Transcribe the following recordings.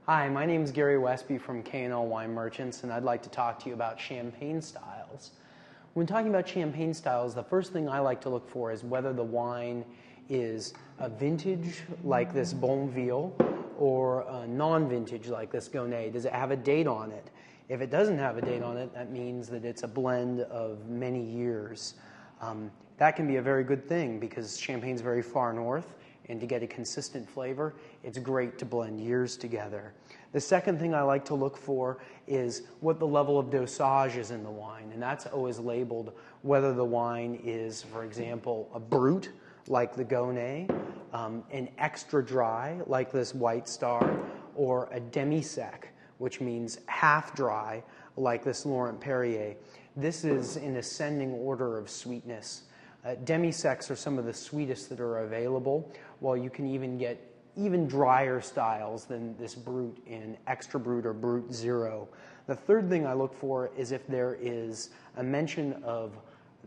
Hi, my name is Gary Westby from K&L Wine Merchants, and I'd like to talk to you about champagne styles. When talking about champagne styles, the first thing I like to look for is whether the wine is a vintage, like this Bonville, or a non-vintage, like this Gonnet. Does it have a date on it? If it doesn't have a date on it, that means that it's a blend of many years. That can be a very good thing because Champagne's very far north, and to get a consistent flavor, it's great to blend years together. The second thing I like to look for is what the level of dosage is in the wine, and that's always labeled whether the wine is, for example, a brut, like the Gonnet, an extra dry, like this White Star, or a Demi Sec, which means half dry, like this Laurent Perrier. This is in ascending order of sweetness. Demi Secs are some of the sweetest that are available, while you can even get even drier styles than this brut in extra brut or brut zero. The third thing I look for is if there is a mention of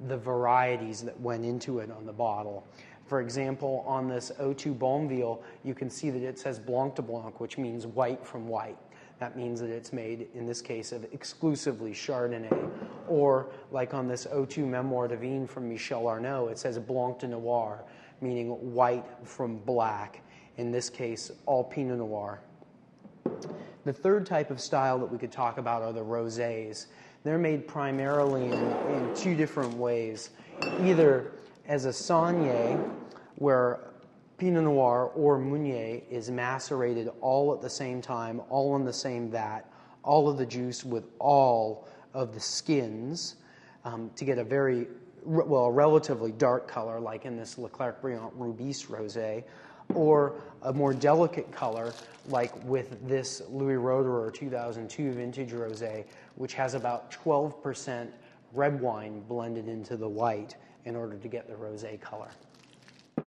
the varieties that went into it on the bottle. For example, on this O2 Bonville, you can see that it says Blanc de Blanc, which means white from white. That means that it's made, in this case, of exclusively Chardonnay. Or, like on this O2 Memoire de Vigne from Michel Arnaud, it says Blanc de Noir, meaning white from black. In this case, all Pinot Noir. The third type of style that we could talk about are the rosés. They're made primarily in two different ways, either as a Saunier, where Pinot Noir or Meunier is macerated all at the same time, all in the same vat, all of the juice with all of the skins to get a very, well, a relatively dark color, like in this Leclerc-Briand Rubis rosé, or a more delicate color, like with this Louis Roederer 2002 vintage rosé, which has about 12% red wine blended into the white in order to get the rosé color.